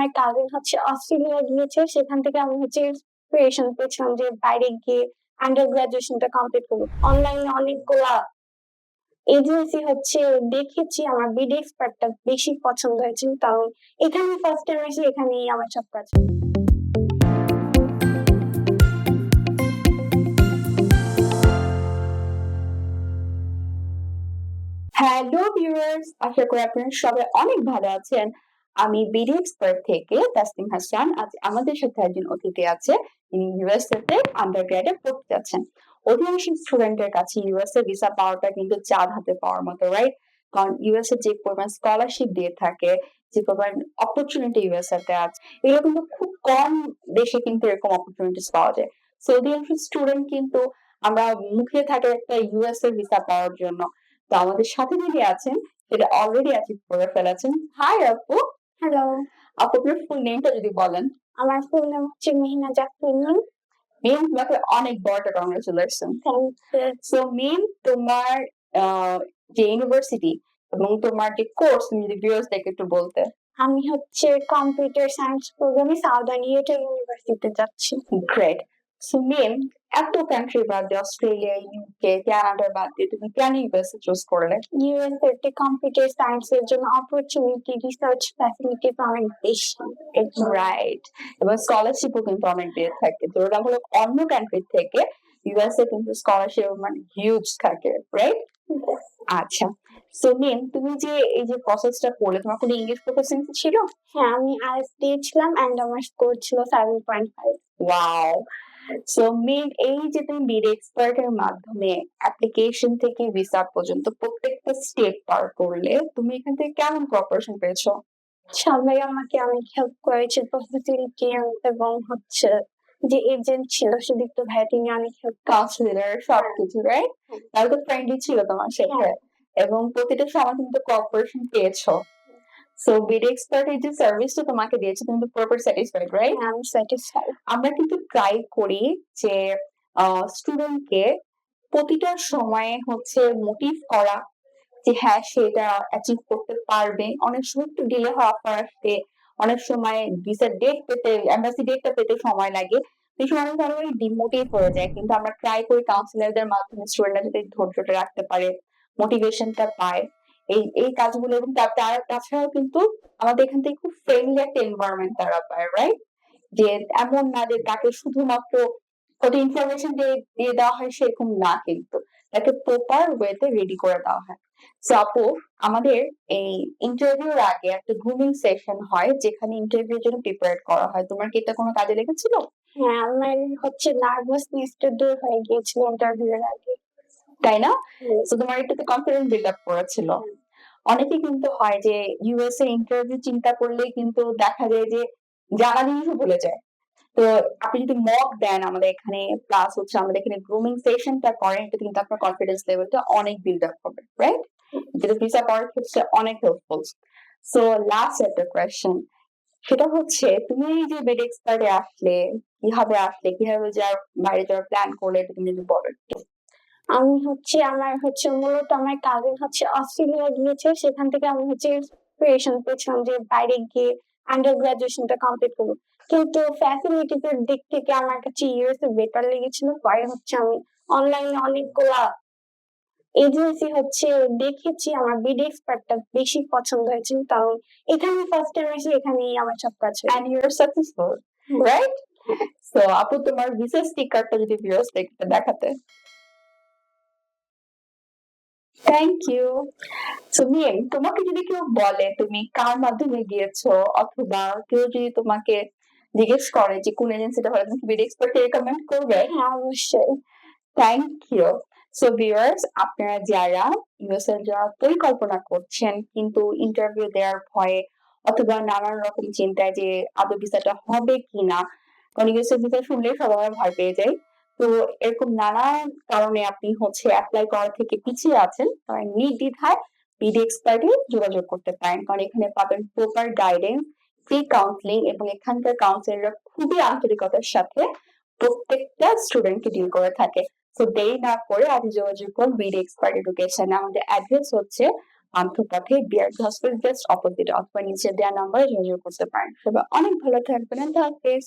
আমার কাজিন হচ্ছে অস্ট্রেলিয়া গিয়েছে, সেখান থেকে আমি হচ্ছে ইন্সপিরেশন পেয়েছিলাম যে বাইরে গিয়ে আন্ডার গ্রাজুয়েশনটা কমপ্লিট করবো। অনলাইনে অনেকগুলা এজেন্সি হচ্ছে দেখেছি, আমার বিডি এক্সপার্টটা বেশি পছন্দ হয়েছে, কারণ এখানে ফার্স্ট টাইম এসে এখানেই আমার সব কাজ। হ্যালো ভিউয়ার্স, আশা করি আপনারা সবাই অনেক ভালো আছেন। আমি বিডি এক্সপার্ট থেকে তাসনিম হাসান। আজ আমাদের সাথে একজন অতিথি আছে, তিনি ইউএসএ তে আন্ডার গ্রেডে পড়তে যাচ্ছেন। অধিকাংশ স্টুডেন্টের কাছে ইউএসএ ভিসা পাওয়াটা কিন্তু চাঁদ হাতে পাওয়ার মতো, রাইট? কারণ ইউএসএ যে পরিমাণ স্কলারশিপ দিয়ে থাকে, যে পরিমাণ অপরচুনিটি ইউএসএ তে আছে, এগুলো কিন্তু খুব কম দেশে কিন্তু এরকম অপরচুনিটিস পাওয়া যায়। সো অধিকাংশ স্টুডেন্ট কিন্তু আমরা মুখে থাকে একটা ইউএসএ ভিসা পাওয়ার জন্য। তো আমাদের সাথে যিনি আছেন সেটা অলরেডি অ্যাচিভ করে ফেলেছেন। হাই আপু। হ্যালো, আপু, আপনার ফুল নেমটা যদি বলেন। আমার ফুল নাম হচ্ছে মেহিনা জাফরিন। মেম, তোমাকে অনেক বড় একটা congratulation. Thank you. So ma'am, তোমার যে ইউনিভার্সিটি এবং তোমার যে কোর্স, তুমি যদি ভিউয়ার্সদেরকে একটু বলতে। আমি হচ্ছে কম্পিউটার সায়েন্স প্রোগ্রামে সাউদার্ন ইউটা ইউনিভার্সিটিতে যাচ্ছি। গ্রেট। সো মেম, এত কান্ট্রি বাদ দিয়ে অস্ট্রেলিয়া, ইউকে, কানাডা বাদ দিয়ে তুমি কেন ইউএসএ চুজ করলে? ইউএসএ তে কম্পিউটার সায়েন্সের জন্য অপরচুনিটি, রিসার্চ ফ্যাসিলিটিস অনেক বেশি। রাইট। এবং স্কলারশিপও কিন্তু অনেক দিয়ে থাকে, তুলনামূলক অন্য কান্ট্রি থেকে ইউএসএ কিন্তু স্কলারশিপ মানে হিউজ থাকে, রাইট? আচ্ছা। সো মিম, তুমি যে এই যে প্রসেসটা করলে, তোমার কোনো ইংলিশ প্রফিসিয়েন্সি ছিল? হ্যাঁ, আমি আইএলটিএস দিয়েছিলাম এন্ড আমার স্কোর ছিল 7.5। ওয়াও। সো মিম, এই যে তুমি বিডি এক্সপার্ট এর মাধ্যমে অ্যাপ্লিকেশন থেকে ভিসা পর্যন্ত প্রত্যেকটা স্টেপ পার করলে, তুমি এখান থেকে কেমন কোঅপারেশন পেয়েছো? সবাই আমাকে অনেক হেল্প করেছে, ফ্যাসিলিটি এবং হচ্ছে যে এজেন্ট ছিল সুদীপ্ত ভাই, তিনি অনেক হেল্প। কাউন্সিলর সবকিছু, রাইট? তাহলে তো ফ্রেন্ডলি ছিল তোমার সাথে, এবং প্রতিটা সময় তুমি তো কোঅপারেশন পেয়েছো। সো বিডি এক্সপার্ট এই যে সার্ভিসটা তোমাকে দিয়েছে, তুমি তো পুরোপুরি স্যাটিসফাইড, রাইট? আমি স্যাটিসফাইড। আমরা কিন্তু ট্রাই করি যে স্টুডেন্টকে প্রতিটা সময়ে হচ্ছে মোটিভ করা যে হ্যাঁ সে এটা অ্যাচিভ করতে পারবে। অনেক সময় একটু ডিলে হয় অফার আসতে, অনেক সময় ভিসা ডেট পেতে, এম্বাসি ডেটটা পেতে সময় লাগে। এই সময় কিন্তু অনেক ডিমোটিভ হয়ে যায়, কিন্তু আমরা ট্রাই করি কাউন্সিলরদের মাধ্যমে স্টুডেন্টরা যদি ধৈর্যটা রাখতে পারে, মোটিভেশনটা পায়, এই এই কাজগুলো। এবং তাছাড়াও কিন্তু আমাদের এখান থেকে খুব ফ্রেন্ডলি একটা এনভায়রনমেন্ট তারা পায়, রাইট? যে এমন না যে তাকে শুধুমাত্র কত ইনফরমেশন দিয়ে দেওয়া হয় সেরকম না, কিন্তু তাকে প্রপার ওয়েতে রেডি করে দেওয়া হয়। সো আপু, আমাদের এই ইন্টারভিউর আগে একটা গ্রুমিং সেশন হয়, যেখানে ইন্টারভিউর জন্য প্রিপেয়ার করা হয়। তোমার কি এটা কোনো কাজে লেগেছিল? হ্যাঁ, আমার হচ্ছে নার্ভাসনেসটা দূর হয়ে গিয়েছিল ইন্টারভিউ এর আগে। তাই না? তো তোমার এটাতে কনফিডেন্স বিল্ড আপ করেছিল। অনেকে কিন্তু হয় যে ইউএসএ ইন্টারভিউ চিন্তা করলেই কিন্তু দেখা যায় যে জানা জিনিসও ভুলে যায়। তো আপনি যদি মক দেন আমাদের এখানে, প্লাস হচ্ছে আমাদের এখানে গ্রুমিং সেশনটা করেন, এটা কিন্তু আপনার কনফিডেন্স লেভেলটা অনেক বিল্ড আপ হবে, রাইট? যেটা ভিসা পাওয়ার ক্ষেত্রে অনেক হেল্পফুল। সো লাস্ট একটা কোয়েশ্চেন, সেটা হচ্ছে তুমি এই যে বিডি এক্সপার্টে আসলে, কিভাবে যাওয়ার, বাইরে যাওয়ার প্ল্যান করলে, এটা তুমি যদি বলো একটু। আমি হচ্ছে মূলত আমার কাজিন হচ্ছে অস্ট্রেলিয়া গিয়েছে, সেখান থেকে আমি হচ্ছে ইন্সপিরেশন পেয়েছিলাম যে বাইরে গিয়ে আন্ডার গ্রাজুয়েশনটা কমপ্লিট করবো। কিন্তু ফ্যাসিলিটিস এর দিক থেকে আমার কাছে ইউএসএ বেটার লেগেছিল। পরে হচ্ছে আমি অনলাইনে অনেকগুলা এজেন্সি হচ্ছে দেখেছি, আমার বিডি এক্সপার্টটা বেশি পছন্দ হয়েছে, কারণ এখানে ফার্স্ট টাইম এসে এখানেই আমার সব কাজ। And you're successful, right? So আপু, তোমার ভিসা স্টিকারটা যদি ভিউয়ার্স দেখতে দেখাতে। Thank you. সো মিম, তোমাকে যদি কেউ বলে তুমি কার মাধ্যমে গিয়েছো, অথবা কেউ যদি তোমাকে জিজ্ঞেস করে যে কোন এজেন্সিটা ভালো, তুমি বিডি এক্সপার্টকে রেকমেন্ড করবে? হ্যাঁ, অবশ্যই। Thank you. সো ভিউয়ার্স, আপনারা যারা ইউএসএ যাওয়ার পরিকল্পনা করছেন কিন্তু ইন্টারভিউ দেওয়ার ভয়ে অথবা নানান রকম চিন্তায় যে আদৌ ভিসাটা হবে কিনা, কারণ ইউএসএ ভিসা শুনলে সবাই ভয় পেয়ে যায়। তো এরকম নানান কারণে আপনি হচ্ছে অ্যাপ্লাই করা থেকে পিছিয়ে আছেন, তাই নির্দ্বিধায় বিডি এক্সপার্টে যোগাযোগ করতে পারেন, কারণ এখানে পাবেন প্রপার গাইডেন্স, ফ্রি কাউন্সিলিং, এবং এখানকার কাউন্সিলররা খুবই আন্তরিকতার সাথে প্রত্যেকটা স্টুডেন্টকে ডিল করে থাকে। সো দেরি না করে আপনি যোগাযোগ করুন বিডি এক্সপার্ট এডুকেশন। আমাদের অ্যাড্রেস হচ্ছে আন্তঃপথে বিআরটি হসপিটাল জাস্ট অপোজিট অথবা নিচে দেওয়া নাম্বারে যোগাযোগ করতে পারেন। সবাই অনেক ভালো থাকবেন। আল্লাহ হাফেজ।